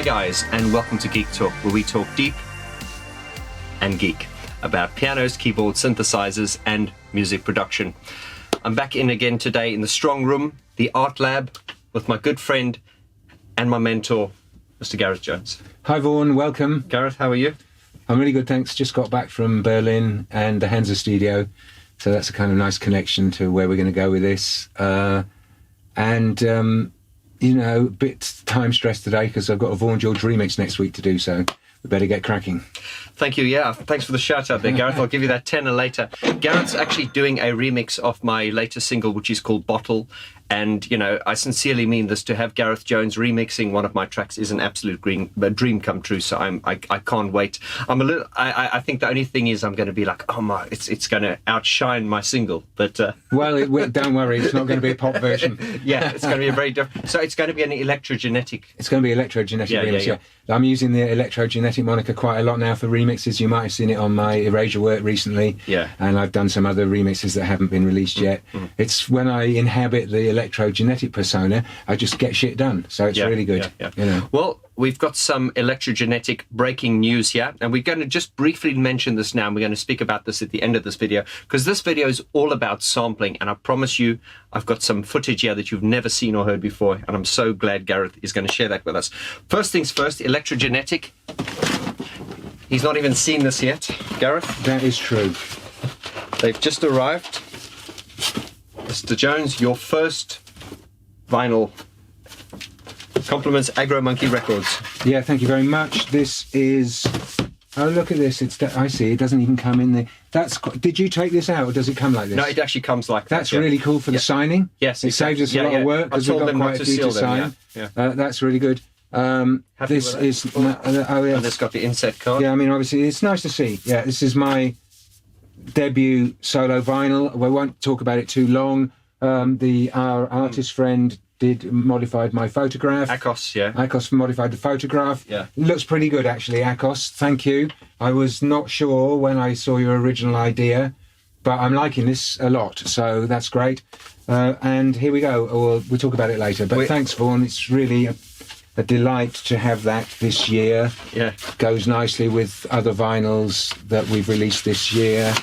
guys, and welcome to Geek Talk, where we talk deep and geek about pianos, keyboards, synthesizers, and music production. I'm back in again today in the strong room, the art lab, with my good friend and my mentor, Mr. Gareth Jones. Hi Vaughan, welcome. Gareth, how are you? I'm really good, thanks. Just got back from Berlin and the Hansa studio, so that's a kind of nice connection to where we're going to go with this. You know, a bit time stressed today because I've got a Vaughan George remix next week to do, so we better get cracking. Thank you, yeah. Thanks for the shout out there, Gareth. I'll give you that tenner later. Gareth's actually doing a remix of my latest single, which is called Bottle. And, you know, I sincerely mean this. To have Gareth Jones remixing one of my tracks is an absolute dream come true. So I can't wait. I think the only thing is I'm going to be like, oh my, it's going to outshine my single. But Well, don't worry, it's not going to be a pop version. Yeah, it's going to be a very different. So it's going to be an electrogenetic. It's going to be electrogenetic remix. Yeah. I'm using the electrogenetic moniker quite a lot now for remixes. You might have seen it on my Erasure work recently. Yeah. And I've done some other remixes that haven't been released yet. It's when I inhabit the electrogenetic persona, I just get shit done. So it's really good. Yeah. You know. Well, we've got some electrogenetic breaking news here, and we're going to just briefly mention this now, and we're going to speak about this at the end of this video, because this video is all about sampling, and I promise you, I've got some footage here that you've never seen or heard before, and I'm so glad Gareth is going to share that with us. First things first, electrogenetic. He's not even seen this yet, Gareth. That is true. They've just arrived. Mr. Jones, your first vinyl. Compliments Agro Monkey Records. Yeah, thank you very much. This is... Oh, look at this. I see. It doesn't even come in there. Did you take this out, or does it come like this? No, it actually comes like that. That's really cool for the signing. Yes, it saves us a lot of work because we've got quite a few to sign. That's really good. This is... And it's got the inset card. Yeah, I mean, obviously, it's nice to see. Yeah, this is my debut solo vinyl. We won't talk about it too long. Our artist friend modified my photograph. Akos modified the photograph. Yeah. It looks pretty good, actually, Akos. Thank you. I was not sure when I saw your original idea, but I'm liking this a lot, so that's great. And here we go. We'll talk about it later. But thanks, Vaughan. It's really a delight to have that this year. Yeah. Goes nicely with other vinyls that we've released this year.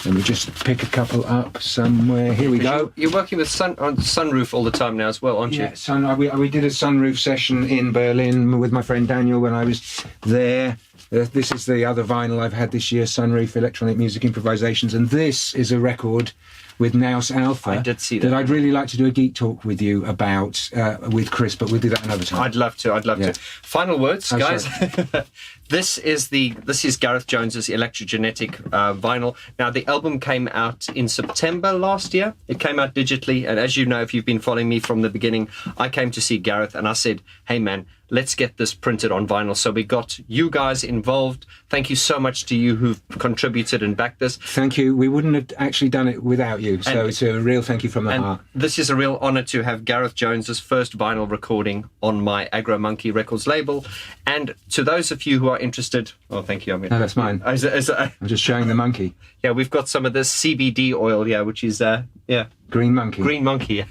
Let me just pick a couple up somewhere. Here we go. You're working with on Sunroof all the time now as well, aren't you? Yeah, we did a Sunroof session in Berlin with my friend Daniel when I was there. This is the other vinyl I've had this year, Sunroof Electronic Music Improvisations, and this is a record with Naus Alpha. I did see that. I'd really like to do a Geek Talk with you about with Chris, but we'll do that another time. I'd love to. Final words, guys. This is Gareth Jones's electrogenetic vinyl. Now, the album came out in September last year. It came out digitally, and as you know, if you've been following me from the beginning, I came to see Gareth and I said, hey man, let's get this printed on vinyl. So we got you guys involved. Thank you so much to you who've contributed and backed this. Thank you. We wouldn't have actually done it without you. So it's a real thank you from the heart. This is a real honor to have Gareth Jones's first vinyl recording on my Agro Monkey Records label. And to those of you who are interested, thank you. No, that's mine. I'm just showing the monkey. Yeah, we've got some of this CBD oil, which is Green Monkey. Green Monkey.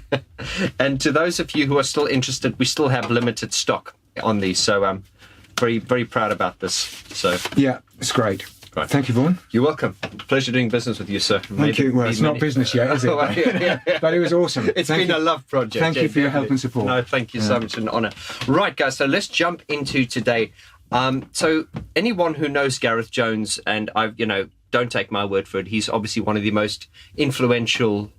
And to those of you who are still interested, we still have limited stock on these, so I'm very, very proud about this. So yeah, it's great. Right. Thank you, Vaughan. You're welcome. Pleasure doing business with you, sir. Thank you. Well, it's not business yet, is it? But it was awesome. It's been a love project. Thank you for your help and support. No, thank you so much. An honour. Right, guys, so let's jump into today. So anyone who knows Gareth Jones, and don't take my word for it, he's obviously one of the most influential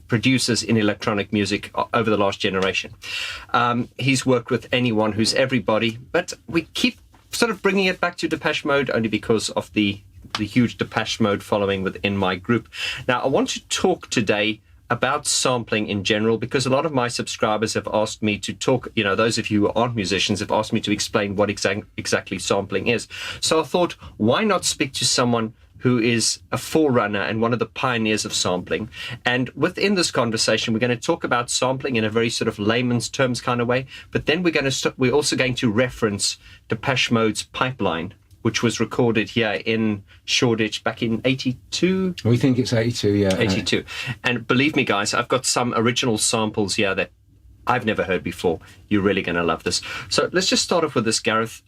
producers in electronic music over the last generation. He's worked with anyone who's everybody, but we keep sort of bringing it back to Depeche Mode only because of the huge Depeche Mode following within my group. Now, I want to talk today about sampling in general, because a lot of my subscribers have asked me to talk, those of you who aren't musicians have asked me to explain what exactly sampling is. So I thought, why not speak to someone who is a forerunner and one of the pioneers of sampling. And within this conversation, we're going to talk about sampling in a very sort of layman's terms kind of way, but then we're also going to reference Depeche Mode's Pipeline, which was recorded here in Shoreditch back in 82. We think it's 82, yeah. 82. And believe me, guys, I've got some original samples here that I've never heard before. You're really going to love this. So let's just start off with this, Gareth.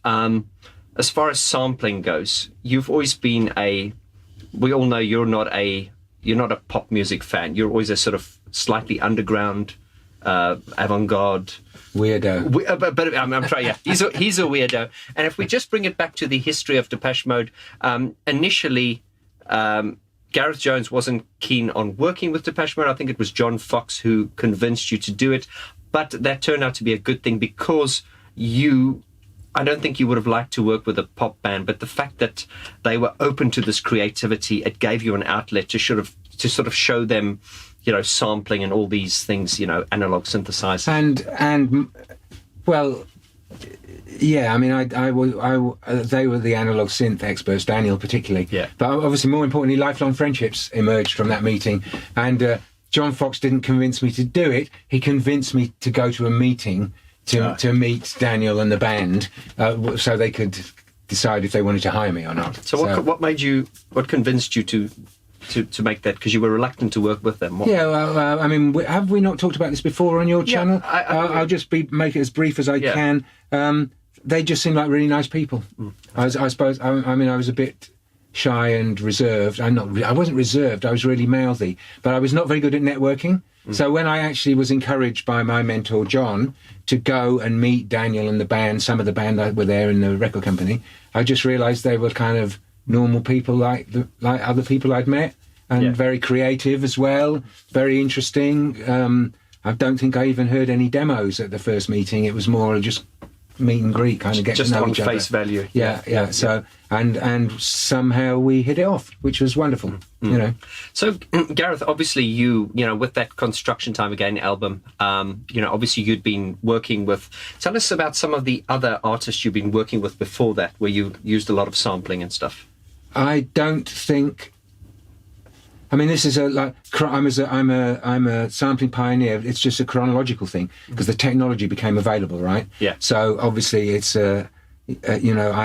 As far as sampling goes, you've always been we all know you're not a pop music fan. You're always a sort of slightly underground, avant-garde weirdo. But I'm trying. Yeah, he's a weirdo. And if we just bring it back to the history of Depeche Mode, initially, Gareth Jones wasn't keen on working with Depeche Mode. I think it was John Fox who convinced you to do it. But that turned out to be a good thing because I don't think you would have liked to work with a pop band, but the fact that they were open to this creativity, it gave you an outlet to sort of show them, sampling and all these things, analog synthesized. And well, yeah, I mean, they were the analog synth experts, Daniel particularly. Yeah. But obviously, more importantly, lifelong friendships emerged from that meeting. And John Fox didn't convince me to do it. He convinced me to go to a meeting to meet Daniel and the band, so they could decide if they wanted to hire me or not. So what convinced you to make that? Because you were reluctant to work with them. Yeah, well, I mean, have we not talked about this before on your channel? I'll just make it as brief as I can. They just seem like really nice people. I suppose. I mean, I was a bit shy and reserved. I wasn't reserved. I was really mouthy, but I was not very good at networking. So when I actually was encouraged by my mentor John to go and meet Daniel and the band, some of the band that were there in the record company, I just realised they were kind of normal people like other people I'd met, and very creative as well, very interesting. I don't think I even heard any demos at the first meeting. It was more just meet and greet, kind of get just to know on each other. face value. Yeah. So and somehow we hit it off, which was wonderful. So Gareth, obviously you with that Construction Time Again album, obviously you'd been working with. Tell us about some of the other artists you've been working with before that, where you used a lot of sampling and stuff. I don't think. I mean, this is I'm a sampling pioneer. It's just a chronological thing because the technology became available, right? Yeah. So obviously, it's I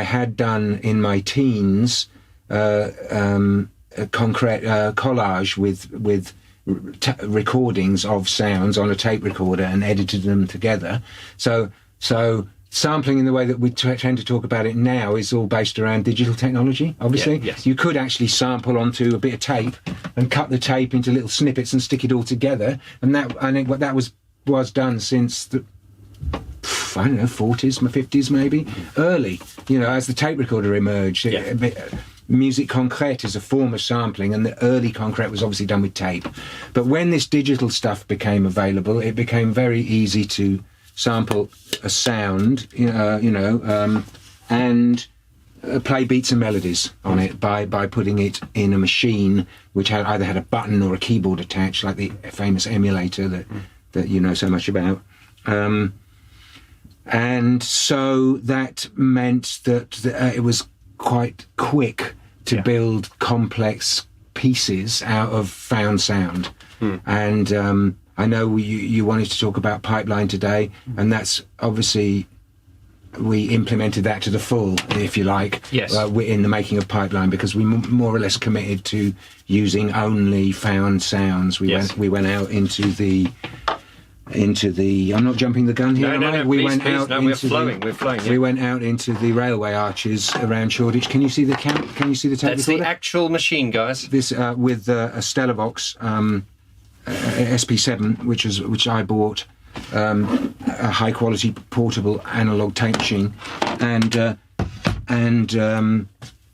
had done in my teens a concrete collage with recordings of sounds on a tape recorder and edited them together. So sampling in the way that we tend to talk about it now is all based around digital technology, obviously. Yes. You could actually sample onto a bit of tape and cut the tape into little snippets and stick it all together. And I think what that was done since the, 40s, my 50s maybe, early, as the tape recorder emerged. Musique concrète is a form of sampling, and the early concrete was obviously done with tape. But when this digital stuff became available, it became very easy to sample a sound, and play beats and melodies on it by putting it in a machine which either had a button or a keyboard attached, like the famous emulator that you know so much about. And so that meant that it was quite quick to build complex pieces out of found sound. And I know you wanted to talk about Pipeline today, and that's obviously, we implemented that to the full, if you like, in the making of Pipeline, because we more or less committed to using only found sounds. We went out into the. I'm not jumping the gun here, am I? We went out. No, we're flowing. Yeah. We went out into the railway arches around Shoreditch. Can you see the tape recorder? That's the actual machine, guys. This with a Stellavox SP7, which I bought, a high quality portable analog tape machine, and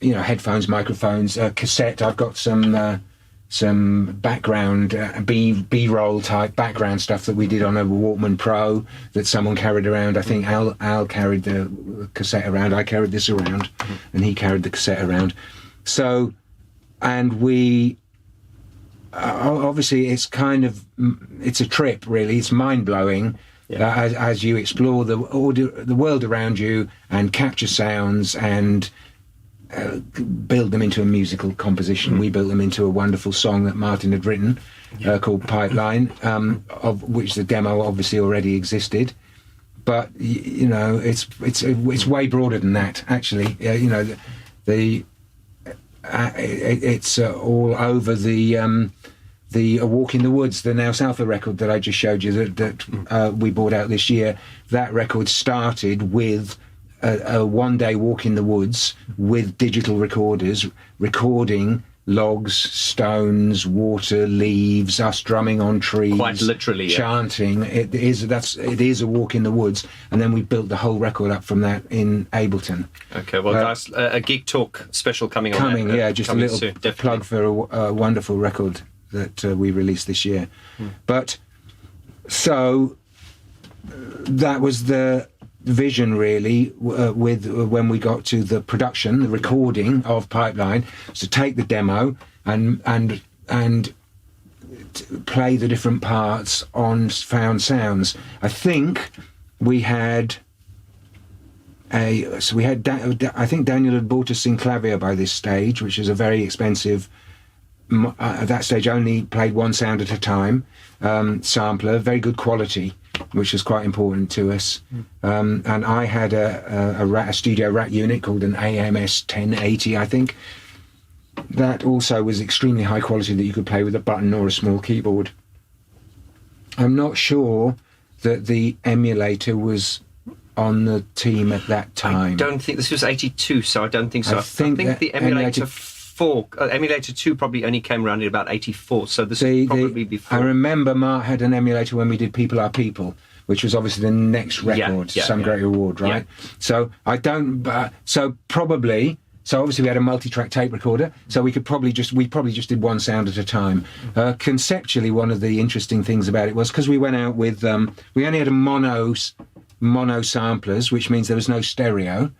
headphones, microphones, cassette. I've got some background B-roll type background stuff that we did on a Walkman Pro that someone carried around. I think Al carried the cassette around. I carried this around, and he carried the cassette around. So, and we obviously it's a trip, really. It's mind blowing as you explore the world around you and capture sounds and build them into a musical composition. We built them into a wonderful song that Martin had written called Pipeline, of which the demo obviously already existed. But it's way broader than that. Actually, it's all over the the A Walk in the Woods, the Now Souther record that I just showed you that we brought out this year. That record started with a one-day walk in the woods with digital recorders, recording logs, stones, water, leaves, us drumming on trees, quite literally, chanting. It is a walk in the woods, and then we built the whole record up from that in Ableton. Okay, well, guys, a GeeK Talk special coming on. Just a little soon, plug for a wonderful record that we released this year. But so that was the vision, really, with when we got to the production, the recording of Pipeline, was to take the demo and play the different parts on Found Sounds. I think we had I think Daniel had bought a synclavier by this stage, which is a very expensive. At that stage, only played one sound at a time. Sampler, very good quality, which was quite important to us. And I had a studio rack unit called an AMS 1080, I think. That also was extremely high quality, that you could play with a button or a small keyboard. I'm not sure that the emulator was on the team at that time. I don't think this was 82, so I don't think so. I think the emulator 4, emulator 2 probably only came around in about 84, so this is probably before. I remember Mark had an emulator when we did People Are People, which was obviously the next record, Some Great Reward, right? Yeah. So I don't. So obviously we had a multi-track tape recorder, so we probably just did one sound at a time. Conceptually, one of the interesting things about it was because we went out with we only had a mono samplers, which means there was no stereo.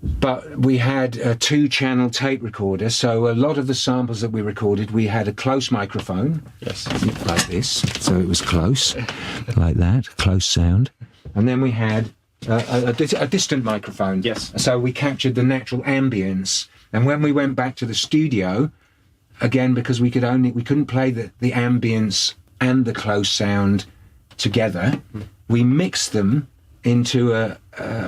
But we had a 2-channel tape recorder, so a lot of the samples that we recorded, we had a close microphone, like this, so it was close, like that, close sound. And then we had a distant microphone, so we captured the natural ambience. And when we went back to the studio, again, because we couldn't play the ambience and the close sound together, we mixed them into a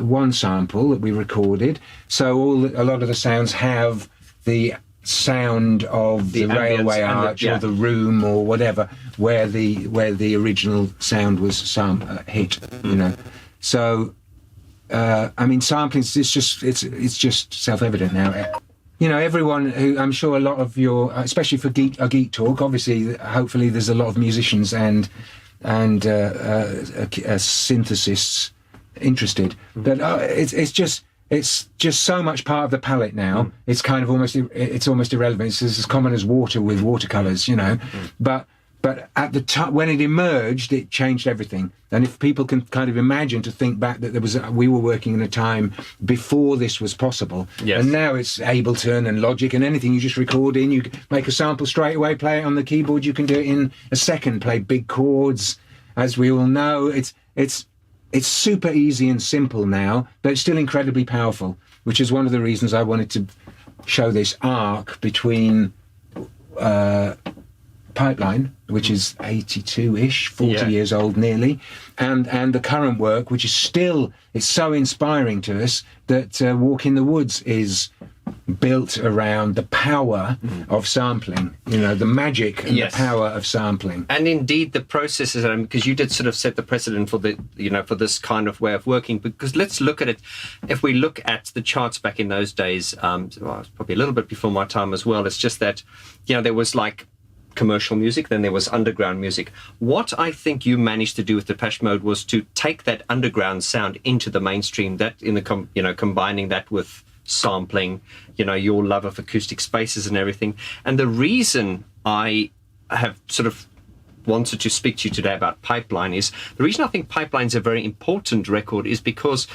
one sample that we recorded, so a lot of the sounds have the sound of the railway arch or the room or whatever where the original sound was hit, you know. So I mean, sampling, it's just self-evident now. You know, everyone who, I'm sure a lot of your, especially for GeeK Talk, obviously, hopefully there's a lot of musicians and synthesists interested, but it's just so much part of the palette now. It's kind of almost irrelevant. It's as common as water with watercolors, you know. But at the time when it emerged, it changed everything. And if people can kind of imagine, to think back that we were working in a time before this was possible, and now it's Ableton and Logic and anything you just record in, you make a sample straight away, play it on the keyboard, you can do it in a second, play big chords, as we all know. It's super easy and simple now, but it's still incredibly powerful, which is one of the reasons I wanted to show this arc between Pipeline, which is 82-ish, 40 years old nearly, and the current work, which is still, it's so inspiring to us that Walk in the Woods is built around the power of sampling, you know, the magic and the power of sampling. And indeed the processes, because you did sort of set the precedent for for this kind of way of working, because let's look at it. If we look at the charts back in those days, it's probably a little bit before my time as well, it's just that, you know, there was like commercial music, then there was underground music. What I think you managed to do with Depeche Mode was to take that underground sound into the mainstream, that in the combining that with sampling, you know, your love of acoustic spaces and everything. And the reason I have sort of wanted to speak to you today about Pipeline is, the reason I think Pipeline's a very important record is because,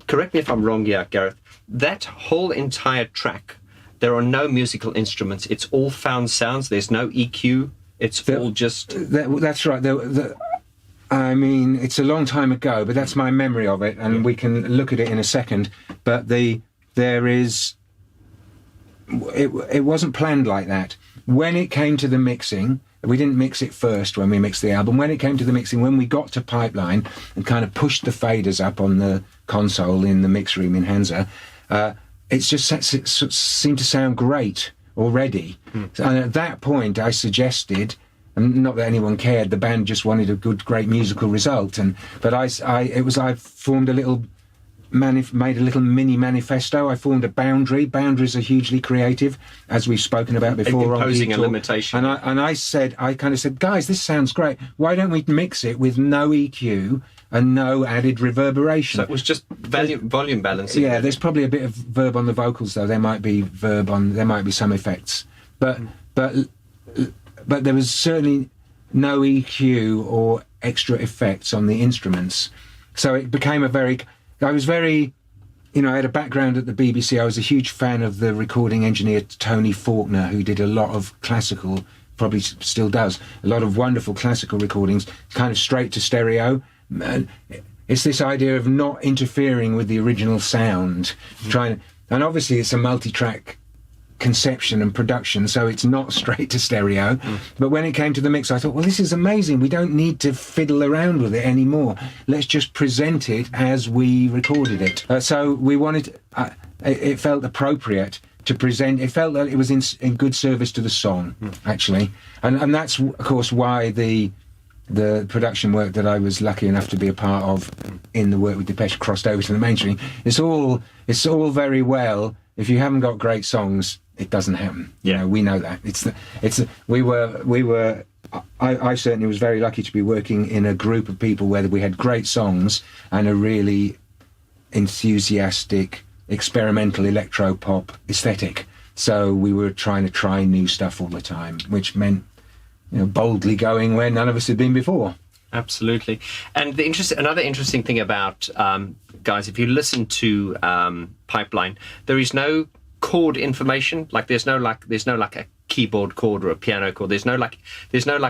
correct me if I'm wrong here, Gareth, that whole entire track, there are no musical instruments. It's all found sounds. There's no EQ. It's all just... That's right. I mean, it's a long time ago, but that's my memory of it, and we can look at it in a second. But it wasn't planned like that. When it came to the mixing, we didn't mix it first when we mixed the album. When it came to the mixing, when we got to Pipeline and kind of pushed the faders up on the console in the mix room in Hansa, it just seemed to sound great already. And at that point, I suggested, and not that anyone cared, the band just wanted a great musical result. But I formed a little. Made a little mini manifesto. I formed a boundary. Boundaries are hugely creative, as we've spoken about before. Imposing a limitation. And I kind of said, guys, this sounds great. Why don't we mix it with no EQ and no added reverberation? So it was just volume balancing. Yeah, there's probably a bit of verb on the vocals though. There might be there might be some effects, but there was certainly no EQ or extra effects on the instruments. So it became I was very, I had a background at the BBC. I was a huge fan of the recording engineer Tony Faulkner, who did a lot of classical, probably still does, a lot of wonderful classical recordings, kind of straight to stereo. And it's this idea of not interfering with the original sound, and obviously it's a multi-track conception and production, so it's not straight to stereo. But when it came to the mix, I thought, well, this is amazing. We don't need to fiddle around with it anymore. Let's just present it as we recorded it. So we wanted, it felt appropriate to present. It felt that it was in good service to the song, actually. And that's, of course, why the production work that I was lucky enough to be a part of in the work with Depeche crossed over to the mainstream. It's all very well. If you haven't got great songs, it doesn't happen. Yeah, we know that. I certainly was very lucky to be working in a group of people where we had great songs and a really enthusiastic experimental electro pop aesthetic. So we were trying to try new stuff all the time, which meant boldly going where none of us had been before. Absolutely. And another interesting thing about guys, if you listen to Pipeline, there is no chord information. Like there's no a keyboard chord or a piano chord. There's no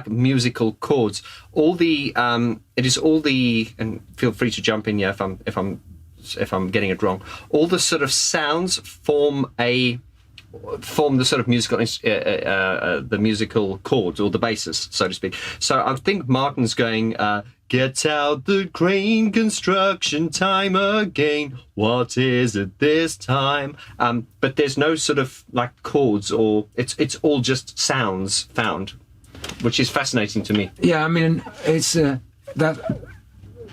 musical chords. It is all the, and feel free to jump in here if I'm getting it wrong. All the sort of sounds form the sort of musical the musical chords or the basis, so to speak. So I think Martin's going, get out the crane, construction time again, what is it this time? But there's no sort of like chords, or it's all just sounds found, which is fascinating to me. Yeah, I mean, it's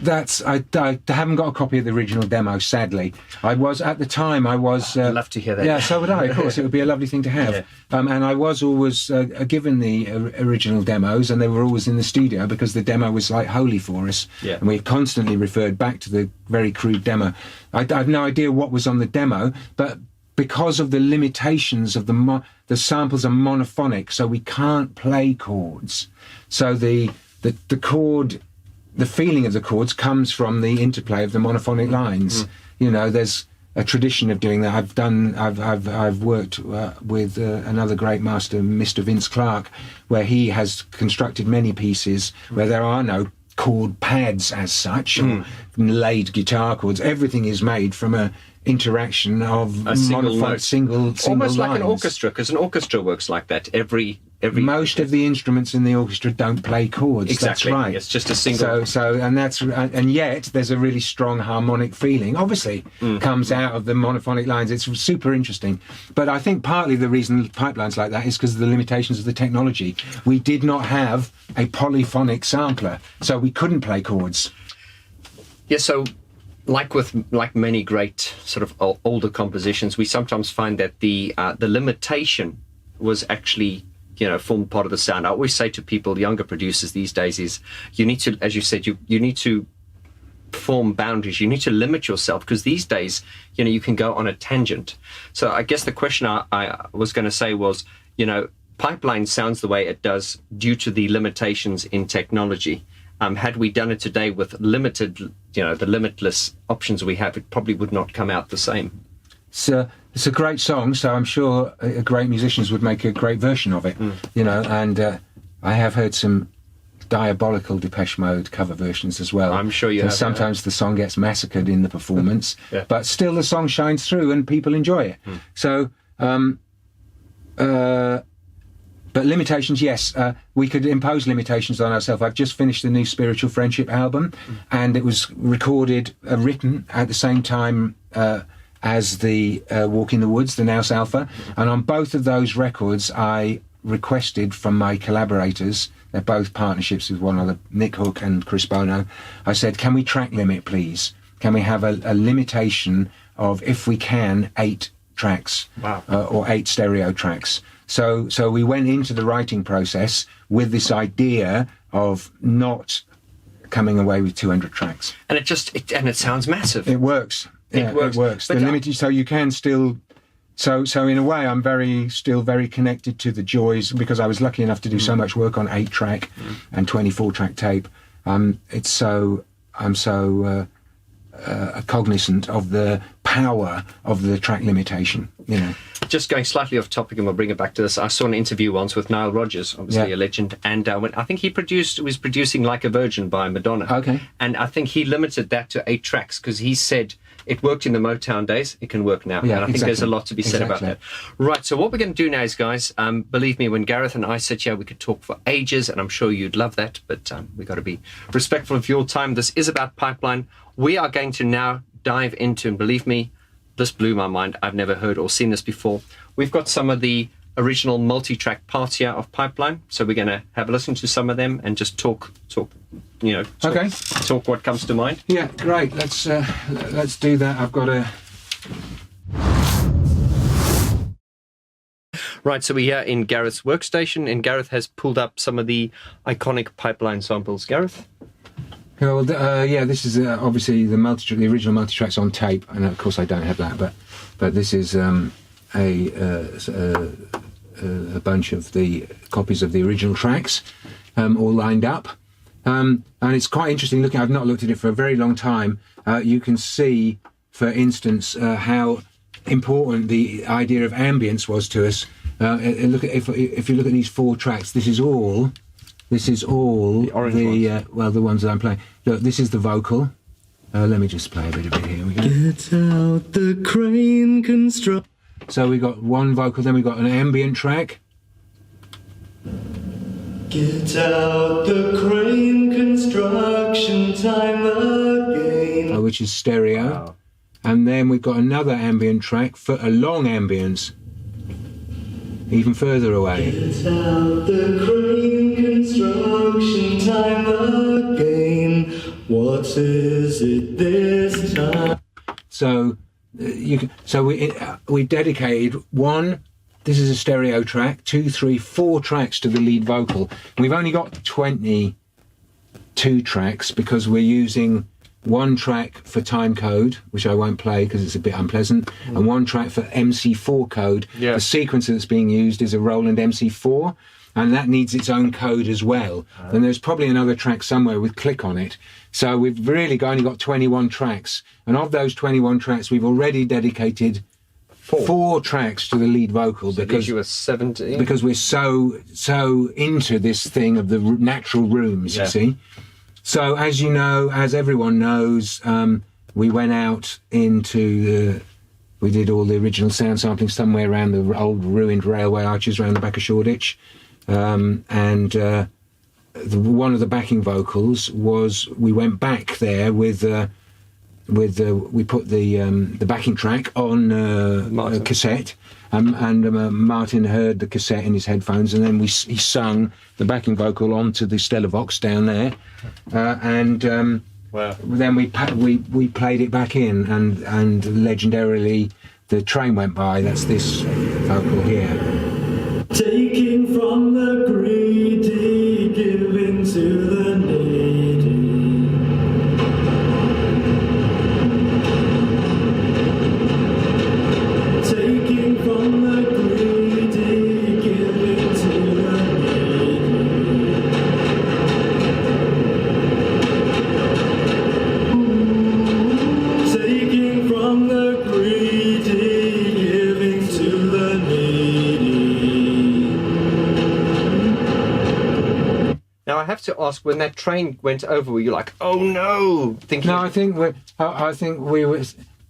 I haven't got a copy of the original demo, sadly. I'd love to hear that. Yeah, so would I, of course. It would be a lovely thing to have. Yeah. And I was always given the original demos, and they were always in the studio because the demo was like holy for us. Yeah. And we constantly referred back to the very crude demo. I have no idea what was on the demo, but because of the limitations of the samples are monophonic, so we can't play chords. So the chord, the feeling of the chords comes from the interplay of the monophonic lines. There's a tradition of doing that. I've worked with another great master, Mr. Vince Clarke, where he has constructed many pieces where there are no chord pads as such, or laid guitar chords. Everything is made from a interaction of a single almost like lines. An orchestra, because an orchestra works like that. Most of the instruments in the orchestra don't play chords. Exactly. That's right. It's just a single. And yet there's a really strong harmonic feeling. Obviously, comes out of the monophonic lines. It's super interesting. But I think partly the reason Pipeline's like that is because of the limitations of the technology. We did not have a polyphonic sampler, so we couldn't play chords. Yeah. So, like many great sort of older compositions, we sometimes find that the limitation was actually formed part of the sound. I always say to people, younger producers these days, is you need to, as you said, you need to form boundaries. You need to limit yourself, because these days, you can go on a tangent. So I guess the question I was going to say was, Pipeline sounds the way it does due to the limitations in technology. Had we done it today with limited, the limitless options we have, it probably would not come out the same. So it's a great song, so I'm sure great musicians would make a great version of it, and I have heard some diabolical Depeche Mode cover versions as well. I'm sure you have. Sometimes the song gets massacred in the performance, but still the song shines through and people enjoy it. So, but limitations, yes, we could impose limitations on ourselves. I've just finished the new Spiritual Friendship album, and it was written at the same time as the Walk in the Woods, the Nous Alpha. And on both of those records, I requested from my collaborators, they're both partnerships with one other, Nick Hook and Chris Bono, I said, can we track limit, please? Can we have a limitation of, if we can, 8 tracks? Wow. Or 8 stereo tracks. So we went into the writing process with this idea of not coming away with 200 tracks. And it sounds massive. It works. It works. But the limited, so you can still. So in a way, I'm still very connected to the joys, because I was lucky enough to do so much work on 8-track and 24-track tape. I'm so cognizant of the power of the track limitation. You know. Just going slightly off topic, and we'll bring it back to this. I saw an interview once with Nile Rodgers, obviously a legend, and when I think he was producing Like a Virgin by Madonna. Okay. And I think he limited that to 8 tracks because he said it worked in the Motown days, it can work now. Yeah, and I think there's a lot to be said about that. Right, so what we're going to do now is, guys, believe me, when Gareth and I sit here, we could talk for ages, and I'm sure you'd love that, but we've got to be respectful of your time. This is about Pipeline. We are going to now dive into, and believe me, this blew my mind. I've never heard or seen this before. We've got some of the original multi-track parts here of Pipeline, so we're going to have a listen to some of them and just talk what comes to mind. Yeah, great. Let's do that. I've got a. Right, so we're here in Gareth's workstation, and Gareth has pulled up some of the iconic Pipeline samples. Gareth? Well, this is obviously the original multi-tracks on tape, and of course I don't have that, but this is a bunch of the copies of the original tracks, all lined up, and it's quite interesting looking. I've not looked at it for a very long time. You can see, for instance, how important the idea of ambience was to us. If you look at these 4 tracks, this is all the ones that I'm playing. Look, this is the vocal. Let me just play a bit of it. Here we go. Get out the crane construct. So we got one vocal, then we got an ambient track. Get out the crane construction time again. Which is stereo. Wow. And then we've got another ambient track for a long ambience, even further away. Get out the crane construction time again. What is it this time? So we dedicated one. This is a stereo track. 2, 3, 4 tracks to the lead vocal. And we've only got 22 tracks because we're using one track for Timecode, which I won't play because it's a bit unpleasant, and one track for MC4 code. Yeah. The sequencer that's being used is a Roland MC4, and that needs its own code as well. And there's probably another track somewhere with click on it. So we've really only got 21 tracks, and of those 21 tracks, we've already dedicated 4 tracks to the lead vocal, So because you were 17. because we're so into this thing of the natural rooms. Yeah. You see. So as you know, as everyone knows, we went out into we did all the original sound sampling somewhere around the old ruined railway arches around the back of Shoreditch, and one of the backing vocals was, we went back there with we put the backing track on a cassette, and Martin heard the cassette in his headphones, and then he sung the backing vocal onto the Stellavox down there, and Wow. then we played it back in, and legendarily the train went by. That's this vocal here. Taking from the greedy, giving to the needy. Taking from the greedy, giving to the needy. Taking from the greedy, giving to the needy. Now I have to ask, when that train went over, were you like, "Oh no"? Thinking, No, I think we were.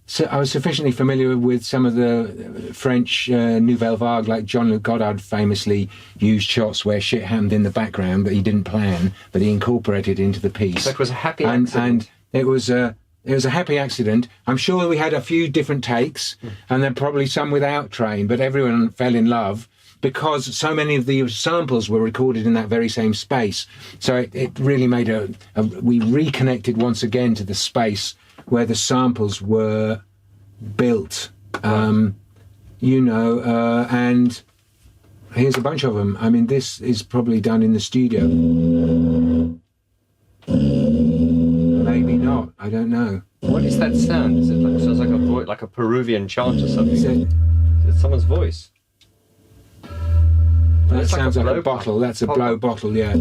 So I was sufficiently familiar with some of the French Nouvelle Vague, like Jean-Luc Godard famously used shots where shit happened in the background that he didn't plan, but he incorporated into the piece. that was a happy and accident. it was it was a happy accident. I'm sure we had a few different takes, and then probably some without Train, but everyone fell in love because so many of the samples were recorded in that very same space. So it really made we reconnected once again to the space where the samples were built, and here's a bunch of them. I mean, this is probably done in the studio. Maybe not. I don't know. What is that sound? Is it sounds like like a Peruvian chant or something? Is it someone's voice? That sounds like a bottle. That's a blow bottle, yeah. So,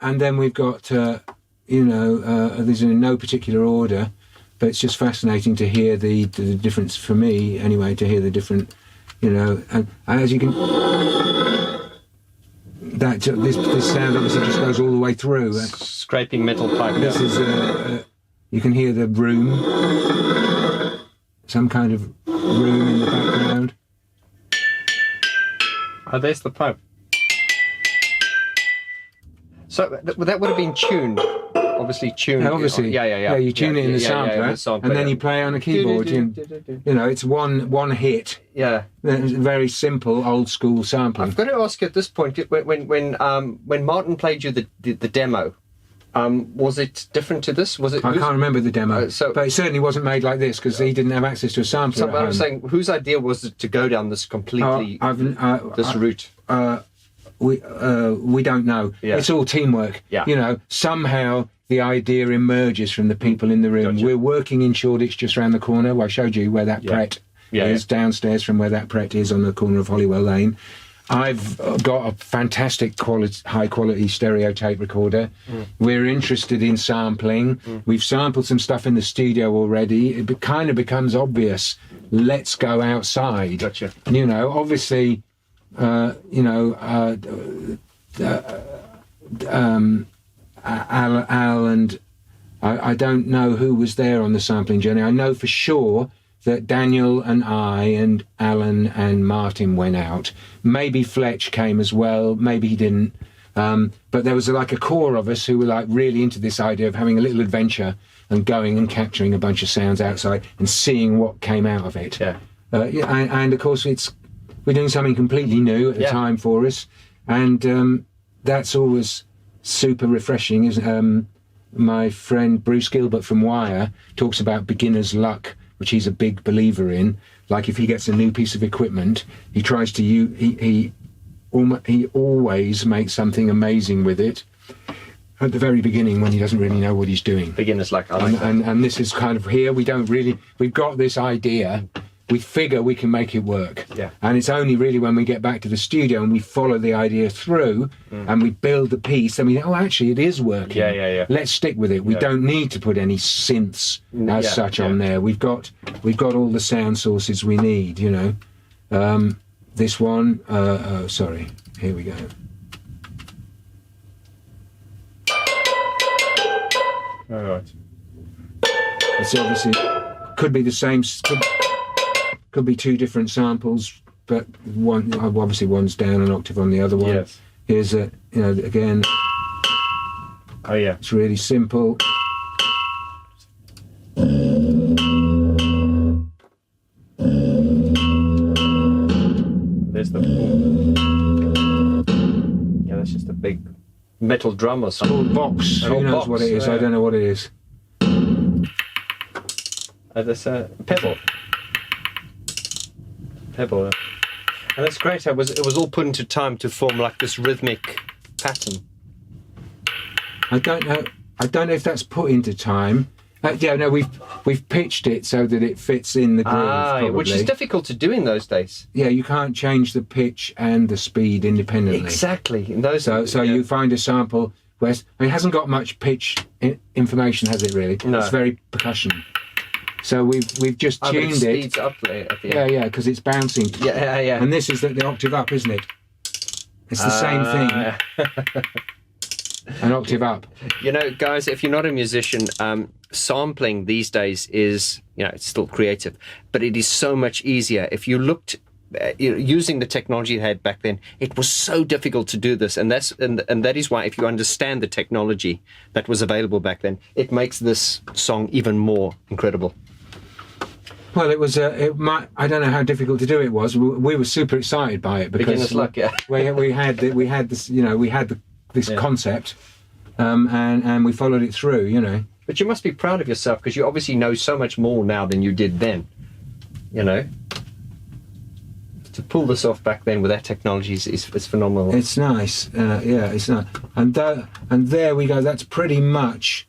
and then we've got, these are in no particular order, but it's just fascinating to hear the difference, for me anyway, to hear the different, and as you can, this sound obviously just goes all the way through. Scraping metal pipe. This is, you can hear the room, some kind of room in the background. Oh, there's the pipe. So that would have been tuned, obviously tuned. Obviously, yeah. You tune it in the sampler, and then you play on a keyboard. It's one hit. Yeah, It's very simple, old school sampling. I've got to ask you at this point, when Martin played you the demo, was it different to this? Was it? I can't remember the demo, but it certainly wasn't made like this because he didn't have access to a sampler. So I was saying, whose idea was it to go down this completely this route? We don't know. Yeah. It's all teamwork. Yeah. Somehow the idea emerges from the people in the room. Gotcha. We're working in Shoreditch, just around the corner. Well, I showed you where that Pret is, downstairs from where that Pret is on the corner of Holywell Lane. I've got a fantastic high quality stereo tape recorder. We're interested in sampling. We've sampled some stuff in the studio already. It kind of becomes obvious. Let's go outside. Gotcha. Obviously, Al and I don't know who was there on the sampling journey. I know for sure that Daniel and I and Alan and Martin went out. Maybe Fletch came as well, maybe he didn't. But there was like a core of us who were like really into this idea of having a little adventure and going and capturing a bunch of sounds outside and seeing what came out of it. And of course we're doing something completely new at the time for us, and that's always super refreshing. My friend Bruce Gilbert from Wire talks about beginner's luck, which he's a big believer in. Like if he gets a new piece of equipment, he tries to he always makes something amazing with it at the very beginning when he doesn't really know what he's doing. Beginner's luck. I like that. And this is kind of here. We've got this idea. We figure we can make it work. Yeah. And it's only really when we get back to the studio and we follow the idea through and we build the piece, then we think, actually it is working. Yeah. Let's stick with it. We don't need to put any synths as such on there. We've got all the sound sources we need, This one, sorry, here we go. All right. It's obviously, could be the same, could be two different samples, but obviously one's down an octave on the other one. Yes. Here's again. Oh yeah. It's really simple. There's the. Yeah, that's just a big metal drum or something. Called box. Who knows box, what it is? yeah. I don't know what it is. That's a pebble. Pebble. And that's great. It was all put into time to form like this rhythmic pattern. I don't know if that's put into time. We've pitched it so that it fits in the groove, probably. Which is difficult to do in those days. Yeah, you can't change the pitch and the speed independently. Exactly. In those So you find a sample where it hasn't got much pitch information, has it really? No. It's very percussion. So we've just tuned it speeds up at the end. Yeah, because it's bouncing. Yeah. And this is the octave up, isn't it? It's the same thing. An octave up. Guys, if you're not a musician, sampling these days is, it's still creative, but it is so much easier. If you looked using the technology it had back then, it was so difficult to do this, and that is why, if you understand the technology that was available back then, it makes this song even more incredible. Well, it was. I don't know how difficult to do it was. We were super excited by it because Beginner's luck, yeah. we had this. This concept, and we followed it through. You know. But you must be proud of yourself, because you obviously know so much more now than you did then. You know, to pull this off back then with that technology is phenomenal. It's nice. It's nice. And there we go. That's pretty much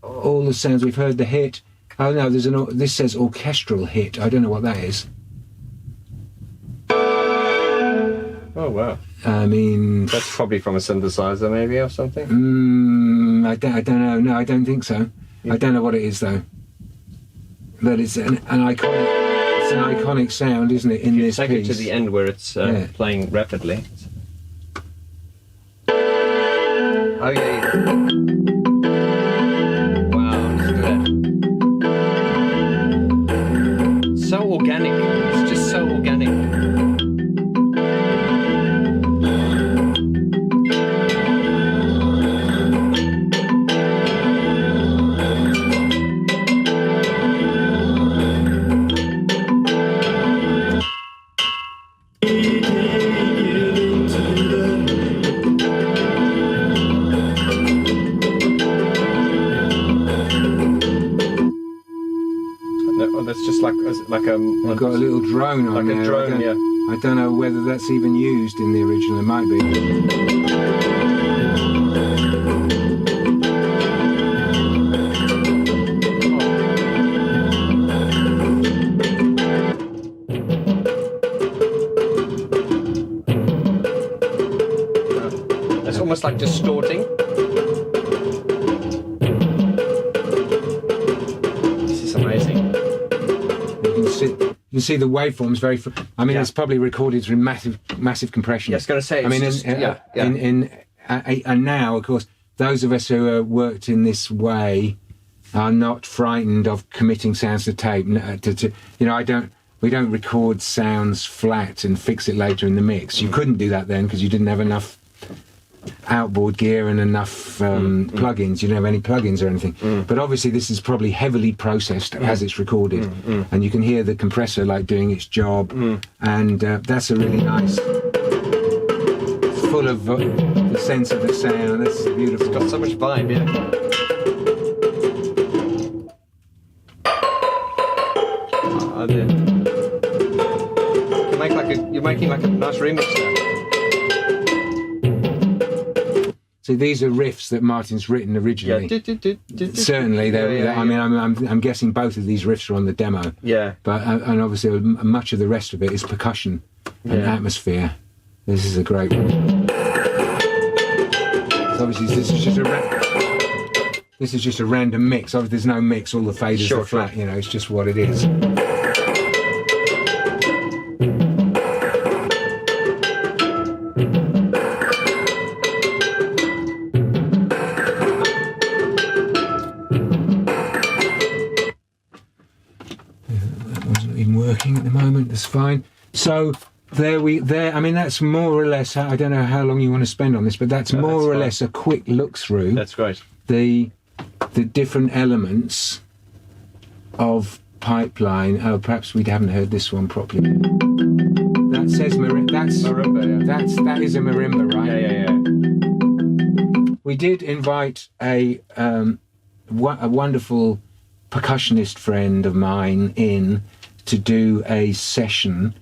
all the sounds we've heard. The hit. Oh no, this says orchestral hit. I don't know what that is. Oh wow! I mean, that's probably from a synthesizer, maybe, or something. I don't know. No, I don't think so. I don't know what it is though. But it's an iconic. It's an iconic sound, isn't it? In this piece. Take it to the end where it's playing rapidly. Oh yeah. So organic. It's just so organic. That's just like I've got a little drone on there. Like a drone, yeah. I don't know whether that's even used in the original. It might be. It's almost like distorting. This is amazing. You can see the waveforms very. I mean, it's probably recorded through massive compression. Yeah, I was going to say. I mean, and now, of course, those of us who have worked in this way are not frightened of committing sounds to tape. We don't record sounds flat and fix it later in the mix. You couldn't do that then because you didn't have enough outboard gear and enough plugins. You don't have any plugins or anything. But obviously this is probably heavily processed as it's recorded, and you can hear the compressor like doing its job, and that's a really nice. It's full of the sense of the sound. That's beautiful. It's got so much vibe, yeah. You're making like a nice remix now. So these are riffs that Martin's written originally. Certainly, I mean, I'm guessing both of these riffs are on the demo. Yeah. But and obviously much of the rest of it is percussion and atmosphere. This is a great one. So obviously, this is just a random mix. Obviously, there's no mix. All the faders are flat. You know, it's just what it is. At the moment, that's fine. So there. I mean, that's more or less. I don't know how long you want to spend on this, but that's more or less a quick look through. That's great. The different elements of Pipeline. Oh, perhaps we haven't heard this one properly. That says marimba. That's marimba. Yeah. That is a marimba, right? Yeah. We did invite a wonderful percussionist friend of mine in to do a session,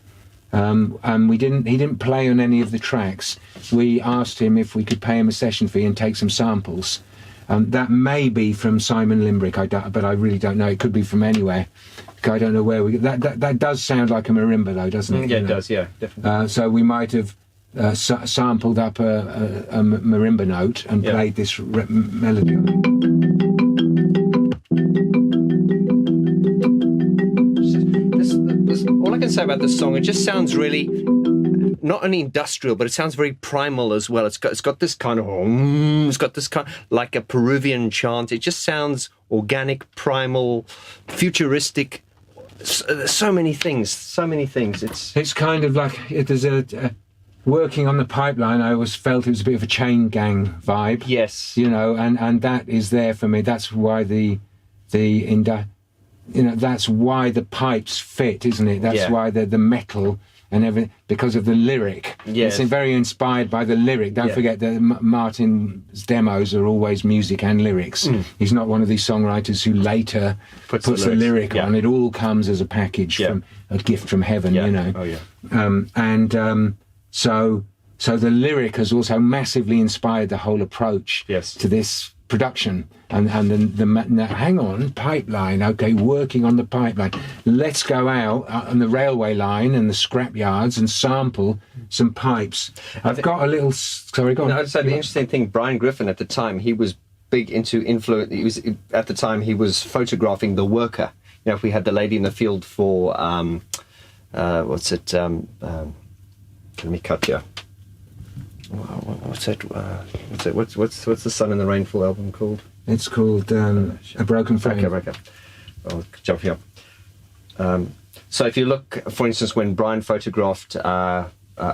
and he didn't play on any of the tracks. We asked him if we could pay him a session fee and take some samples. That may be from Simon Limbrick, but I really don't know. It could be from anywhere. I don't know where we. That does sound like a marimba, though, doesn't it? Yeah, it does. Yeah, definitely. So we might have sampled up a marimba note and played this melody. All I can say about this song, it just sounds really not only industrial, but it sounds very primal as well. It's got this kind of it's got this kind like a Peruvian chant. It just sounds organic, primal, futuristic. there's so many things. It's kind of like there's a working on the pipeline. I always felt it was a bit of a chain gang vibe. Yes. You know, and that is there for me. That's why that's why the pipes fit, isn't it? That's why the metal and everything, because of the lyric. Yes. It's very inspired by the lyric. Don't forget that Martin's demos are always music and lyrics. He's not one of these songwriters who later puts the lyric on. It all comes as a package from a gift from heaven, you know. Oh, yeah. So the lyric has also massively inspired the whole approach to this production. And the hang on, pipeline, okay, working on the pipeline. Let's go out on the railway line and the scrap yards and sample some pipes. I've got a little... Sorry, go on. No, I'd say the interesting thing, Brian Griffin at the time, he was big into influence. At the time, he was photographing the worker. You know, if we had the lady in the field for... let me cut you. What's the Sun and the Rainfall album called? It's called A Broken Frame. Okay. I'll jump you up. So if you look, for instance, when Brian photographed A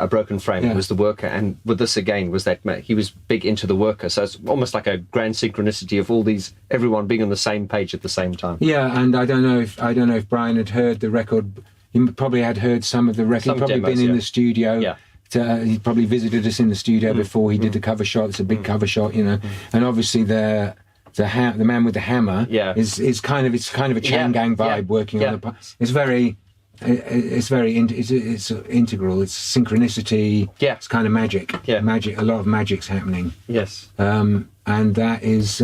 Broken Frame, it was the worker, and with this again was that he was big into the worker. So it's almost like a grand synchronicity of everyone being on the same page at the same time. Yeah, and I don't know if Brian had heard the record. He probably had heard some of the record. He'd probably been in the studio. Yeah. He probably visited us in the studio before he did the cover shot. It's a big cover shot, you know. And obviously the man with the hammer is kind of a chain gang vibe working on the. It's very integral. It's synchronicity. Yeah. It's kind of magic. Yeah. Magic. A lot of magic's happening. Yes. And that is.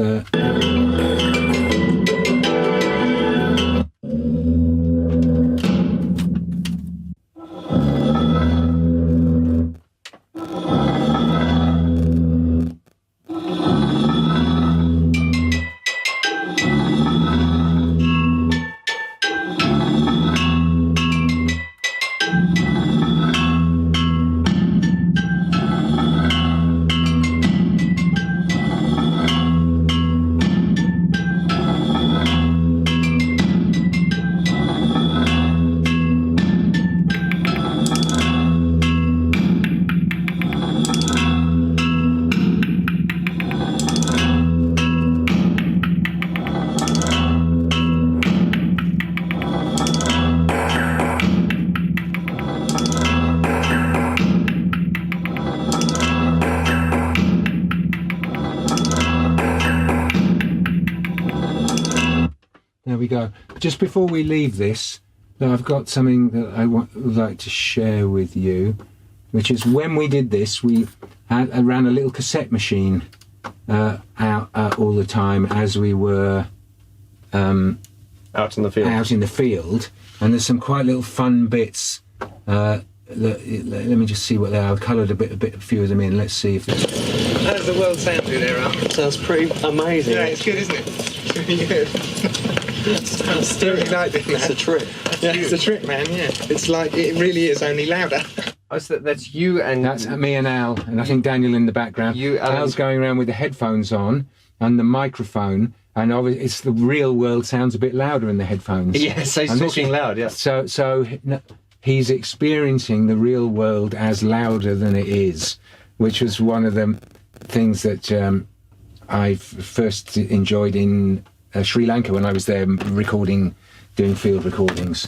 There we go. Just before we leave this, I've got something that I would like to share with you, which is when we did this, we ran a little cassette machine out all the time as we were out in the field. And there's some quite little fun bits. Let me just see what they are. I've coloured a few of them in. Let's see if there's... How does the world sound through there, Al? Sounds pretty amazing. Yeah, it's good, isn't it? It's really good. Sounds really like doing that. It's a trick. Yeah, it's a trick, man, yeah. It's like, it really is, only louder. Oh, so that's you and... That's me and Al, and I think Daniel in the background. Al's going around with the headphones on and the microphone, and obviously it's the real world sounds a bit louder in the headphones. Yeah, so he's talking loud, yeah. So he's experiencing the real world as louder than it is, which was one of the things that I first enjoyed in Sri Lanka when I was there doing field recordings.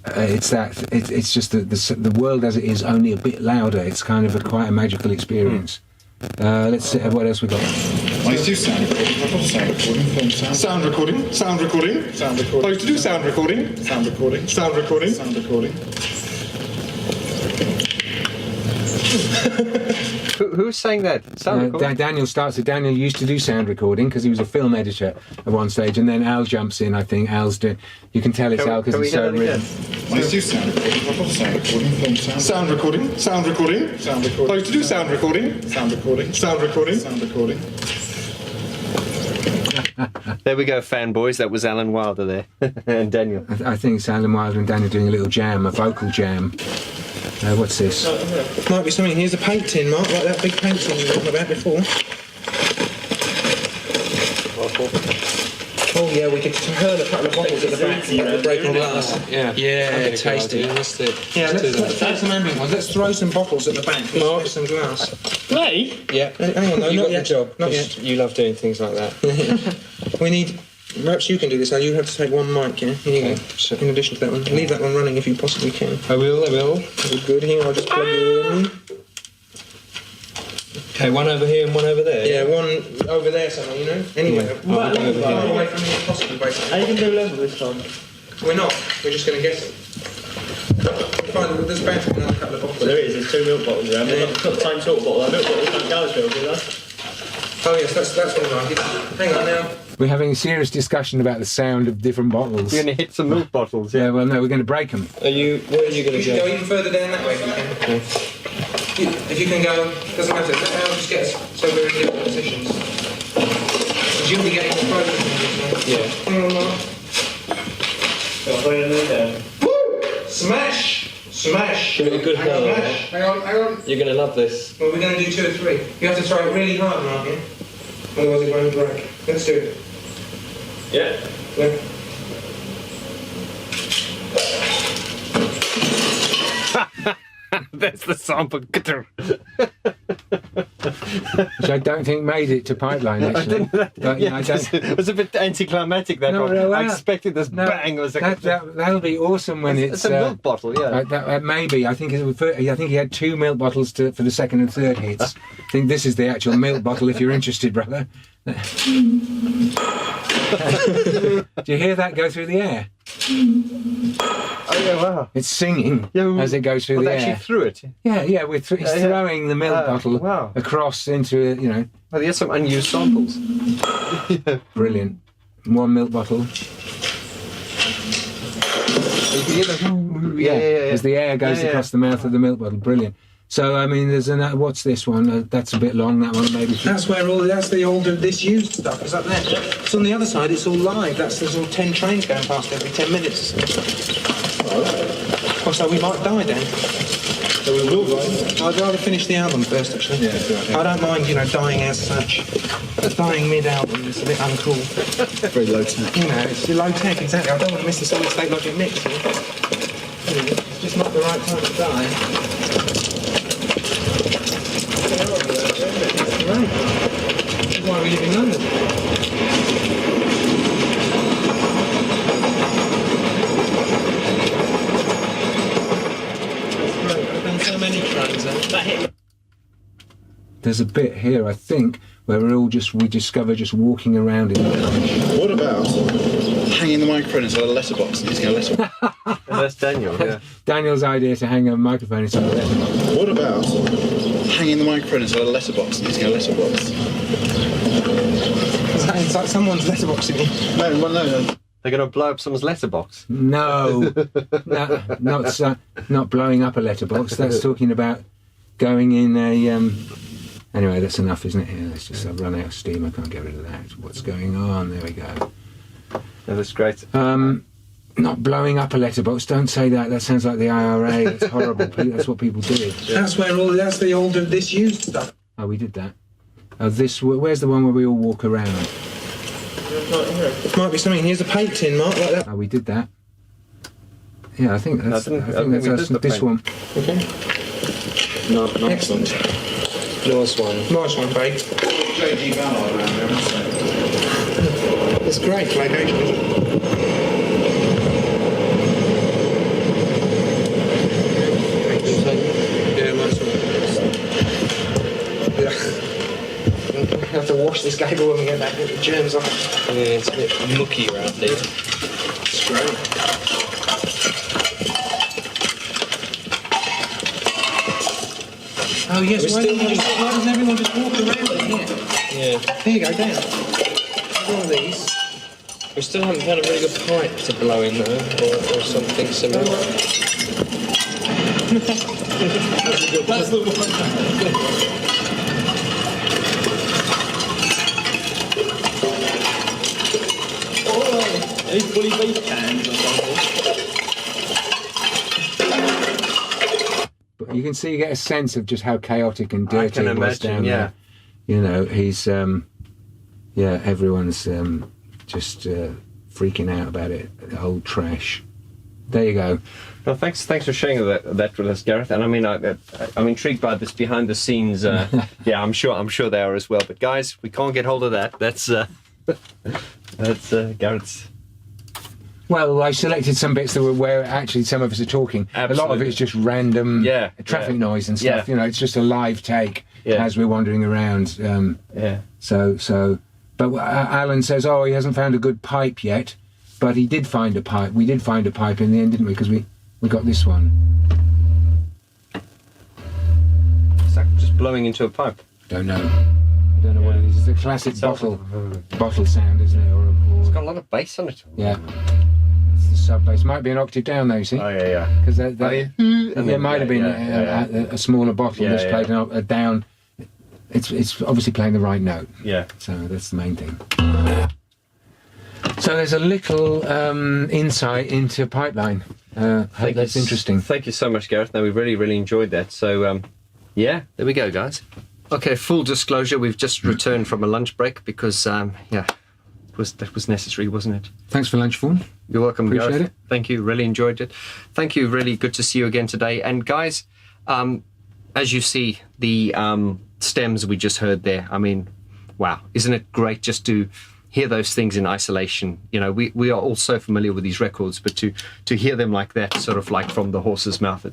It's just the world as it is, only a bit louder. It's kind of quite a magical experience. Let's see what else we got. I used to do sound recording. I've got sound recording, film sound. Sound recording. Sound recording. Sound recording. I used to do sound recording. Sound recording. Sound recording. Sound recording. Who's saying that? Sound recording? Daniel used to do sound recording because he was a film editor at one stage, and then Al jumps in. I think Al's doing. You can tell it's Al because he's so written. I used to do sound recording. I've got sound recording, film sound. Sound recording. Sound recording. Sound recording. I used to do sound recording. Sound recording. Sound recording. Sound recording. There we go, fanboys. That was Alan Wilder there and Daniel. I think it's Alan Wilder and Daniel doing a little jam, a vocal jam. What's this? Might be something. Here's a paint tin, Mark, like that big paint tin you were talking about before. Oh yeah, we could hurl a couple of bottles at the back and break on glass. Yeah, tasty. Let's Let's some ambient ones. Let's throw some bottles at the back. Mark, some glass. Me? Yeah. Hang on, no, You not got yet. the job. Not yet. You love doing things like that. We need. Perhaps you can do this. Now you have to take one mic. Yeah. Here you go. In addition to that one, leave that one running if you possibly can. I will. Very good. Here, I'll just plug you in. Okay, one over here and one over there. Yeah, one over there somewhere, you know? Anyway, I'll go over far here. away from you as possible, basically. Are you going to do level this time? We're not. We're just going to guess it. Fine, there's bound to be another couple of bottles. There is, there's 2 milk bottles around. Yeah. They've got the same sort of bottle. Our milk bottles don't go as well, do they? Oh yes, that's all right. Hang on now. We're having a serious discussion about the sound of different bottles. You're going to hit some milk bottles, Yeah, well, no, we're going to break them. Where are you going You to should go go? even further down that way if you can. If you can go, doesn't matter. I'll just get us so we're in different positions. And you'll be getting the phone. Yeah. Hang on, Mark. So I'll bring them down. Smash! Smash! Give it a good Hang on, whirl, smash. Hang on. You're going to love this. Well, we're going to do 2 or 3. You have to throw it really hard, Mark, yeah? Otherwise it won't break. Let's do it. Yeah. Yeah. That's the sample. Which I don't think made it to Pipeline, actually. But, you know, I don't... It was a bit anticlimactic, that No, one. no, I well, expected this No, bang. It was like, that'll be awesome when it's a milk bottle, yeah. maybe. I think he had 2 milk bottles for the second and third hits. I think this is the actual milk bottle if you're interested, brother. Do you hear that go through the air? Oh, yeah, wow. It's singing Yeah, as it goes through Well, the they air. actually threw it. Yeah, it's throwing the milk bottle wow. across into it, you know. Well, there's some unused samples. Brilliant. 1 milk bottle. You can hear them. Yeah. As the air goes Yeah. across the mouth of the milk bottle. Brilliant. So, I mean, there's another. What's this one? That's a bit long. That one maybe. That's where that's the old disused stuff. Is up there? It's on the other side. It's all live. There's all 10 trains going past every 10 minutes. Oh, so we might die then. So we will die. I'd rather finish the album first, actually. Yeah, sure. I don't mind, dying as such. Dying mid-album is a bit uncool. Very low tech. It's low tech, exactly. I don't want to miss the solid state logic mix. It's just not the right time to die. Right. This is why we live in London. I've done so many trains. There's a bit here, I think, where we discover just walking around in the country. What about hanging the microphone inside a letterbox and using a letterbox? That's Daniel, yeah. Daniel's idea to hang a microphone inside a letterbox. What about hanging the microphone inside a letterbox and using a letterbox? It's like someone's letterboxing me. No, well, no. They're going to blow up someone's letterbox. No, not blowing up a letterbox. That's talking about going in a. Anyway, that's enough, isn't it? Yeah, let's just run out of steam. I can't get rid of that. What's going on? There we go. Yeah, that's great. Not blowing up a letterbox. Don't say that. That sounds like the IRA. That's horrible. That's what people did. That's that's the old disused stuff. Oh, we did that. Oh, where's the one where we all walk around? Might be something. Here's a paint tin, Mark, like that. Oh, we did that. Yeah, I think that's. I think we did the this paint. one. Okay. No, Excellent. Nice one. Nice one, Craig. J.G. Ballard around there, must say. It's great, location. Yeah, nice one. Yeah. We have to wash this cable when we get back, get the germs off. Yeah, it's a bit mucky around here. It's great. Oh yes, why doesn't everyone just walk around in here? Yeah. Here you go, down. One of these. We still haven't found a really good pipe to blow in though, or something similar. That's the one. These fully beef cans or something. But you can see, you get a sense of just how chaotic and dirty I can it was imagine, down yeah. there. You know, he's everyone's just freaking out about it. Old trash. There you go. Well, thanks for sharing that with us, Gareth. And I mean, I'm intrigued by this behind the scenes. Yeah, I'm sure they are as well. But guys, we can't get hold of that. That's Gareth's. Well, I selected some bits that were where actually some of us are talking. Absolutely. A lot of it's just random traffic noise and stuff. Yeah. You know, it's just a live take as we're wandering around. But Alan says, oh, he hasn't found a good pipe yet, but he did find a pipe. We did find a pipe in the end, didn't we? Because we got this one. It's like just blowing into a pipe. Don't know. I don't know what it is. It's a classic bottle sound, isn't it? It's got a lot of bass on it. Yeah. The sub bass might be an octave down though, you see? Oh yeah. Because there might have been a smaller bottle that's played a down. It's obviously playing the right note. Yeah. So that's the main thing. So there's a little insight into Pipeline. That's interesting. Thank you so much, Gareth. No, we really enjoyed that. So there we go, guys. Okay, full disclosure, we've just returned from a lunch break because that was necessary, wasn't it? Thanks for lunch, Vaughan. You're welcome, Appreciate Gareth. it. Thank you, really enjoyed it. Thank you, really good to see you again today. And guys, as you see, the stems we just heard there, I mean, wow, isn't it great just to hear those things in isolation? You know, we are all so familiar with these records, but to hear them like that, sort of like from the horse's mouth,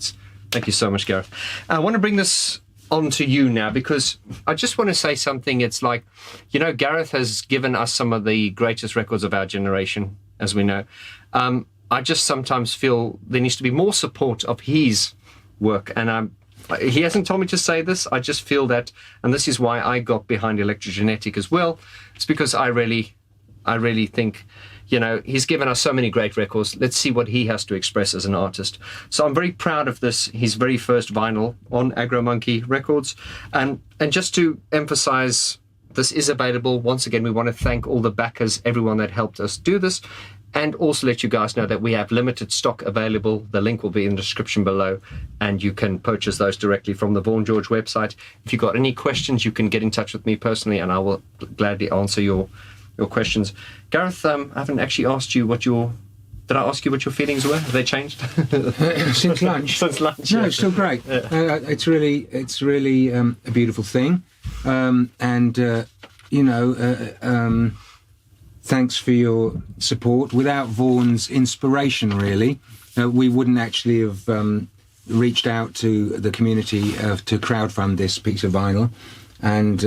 thank you so much, Gareth. I want to bring this on to you now because I just want to say something. It's like, you know, Gareth has given us some of the greatest records of our generation, as we know. I just sometimes feel there needs to be more support of his work, and he hasn't told me to say this. I just feel that, and this is why I got behind Electrogenetic as well. It's because I really think, you know, he's given us so many great records. Let's see what he has to express as an artist. So I'm very proud of this, his very first vinyl on Agro Monkey Records. And just to emphasize, this is available. Once again, we want to thank all the backers, everyone that helped us do this. And also let you guys know that we have limited stock available. The link will be in the description below, and you can purchase those directly from the Vaughan George website. If you've got any questions, you can get in touch with me personally, and I will gladly answer your questions. Gareth, I haven't actually asked you did I ask you what your feelings were? Have they changed? Since lunch. Since lunch. No, Yeah. it's still great. Yeah. It's really a beautiful thing, thanks for your support. Without Vaughan's inspiration, really, we wouldn't actually have reached out to the community to crowdfund this piece of vinyl, and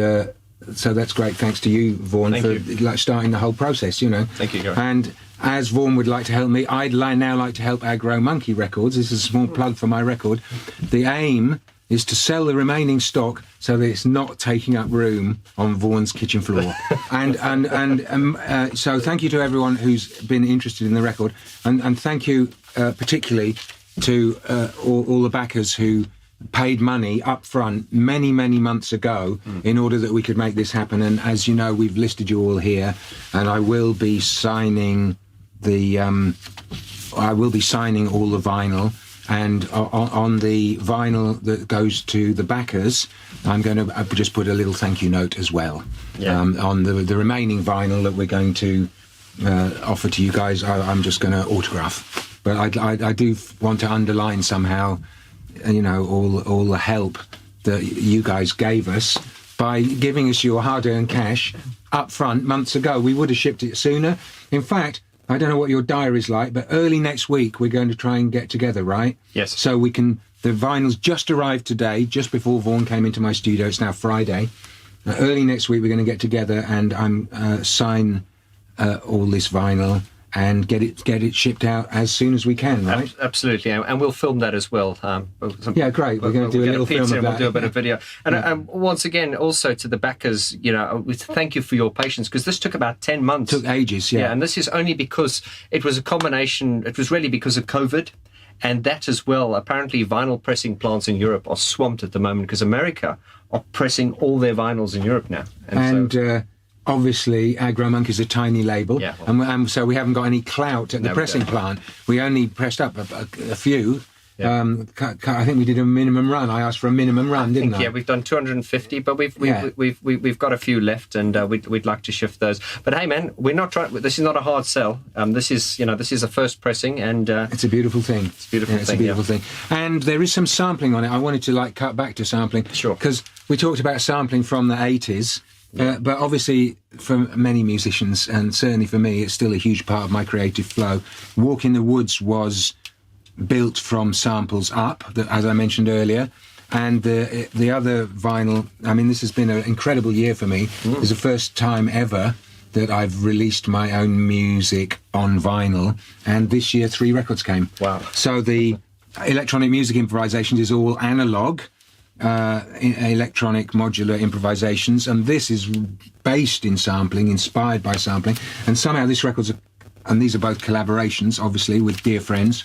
so that's great. Thanks to you, Vaughan, for starting the whole process. You know. Thank you, Gareth. And as Vaughan would like to help me, I'd now like to help Agro Monkey Records. This is a small plug for my record. The aim is to sell the remaining stock so that it's not taking up room on Vaughan's kitchen floor. So thank you to everyone who's been interested in the record, and thank you particularly to all the backers who paid money up front many months ago in order that we could make this happen. And as you know, we've listed you all here, and I will be signing all the vinyl. And on the vinyl that goes to the backers, I'm going to just put a little thank you note as well. Yeah. On the remaining vinyl that we're going to offer to you guys, I'm just going to autograph. But I do want to underline somehow, you know, all the help that you guys gave us by giving us your hard-earned cash up front months ago. We would have shipped it sooner. In fact, I don't know what your diary's like, but early next week we're going to try and get together, right? Yes. So we can. The vinyl's just arrived today, just before Vaughan came into my studio. It's now Friday. Early next week we're going to get together and sign all this vinyl and get it shipped out as soon as we can, right? Absolutely, and we'll film that as well. Yeah, great. We're going to do a little film of that. We'll do a bit of video. And once again, also to the backers, you know, thank you for your patience, because this took about 10 months. Took ages, yeah. And this is only because it was a combination. It was really because of COVID, and that as well. Apparently, vinyl pressing plants in Europe are swamped at the moment because America are pressing all their vinyls in Europe now. Obviously, Agro Monkey is a tiny label, yeah, and so we haven't got any clout at the pressing plant. We only pressed up a few I think we did a minimum run. I asked for a minimum run, didn't I? Yeah, we've done 250, but we've got a few left, and we'd like to shift those. But hey, man, we're not trying. This is not a hard sell. This is a first pressing, and it's a beautiful thing. It's a beautiful thing. It's a beautiful thing, and there is some sampling on it. I wanted to cut back to sampling, sure, because we talked about sampling from the 80s. But obviously, for many musicians, and certainly for me, it's still a huge part of my creative flow. Walk in the Woods was built from samples up, as I mentioned earlier. And the other vinyl, I mean, this has been an incredible year for me. It's the first time ever that I've released my own music on vinyl. And this year, 3 records came. Wow. So the electronic music improvisations is all analog. Electronic modular improvisations, and this is based in sampling, inspired by sampling, and somehow this record's and these are both collaborations, obviously, with dear friends,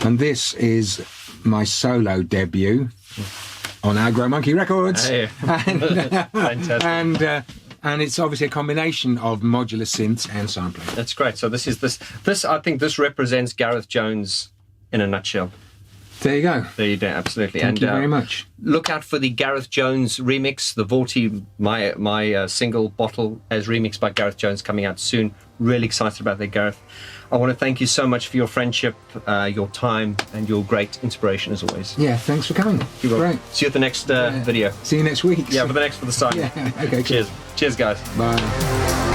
and this is my solo debut on Agro Monkey Records. Hey. Fantastic. And it's obviously a combination of modular synths and sampling. That's great. So this I think this represents Gareth Jones in a nutshell. There you go. There you go, absolutely. Thank you very much. Look out for the Gareth Jones remix, the Vorti, my single Bottle as remixed by Gareth Jones, coming out soon. Really excited about that, Gareth. I want to thank you so much for your friendship, your time, and your great inspiration as always. Yeah, thanks for coming. You're welcome. Great. See you at the next video. See you next week. Yeah, for the sign. Yeah, okay, Cheers. cool. Cheers, guys. Bye.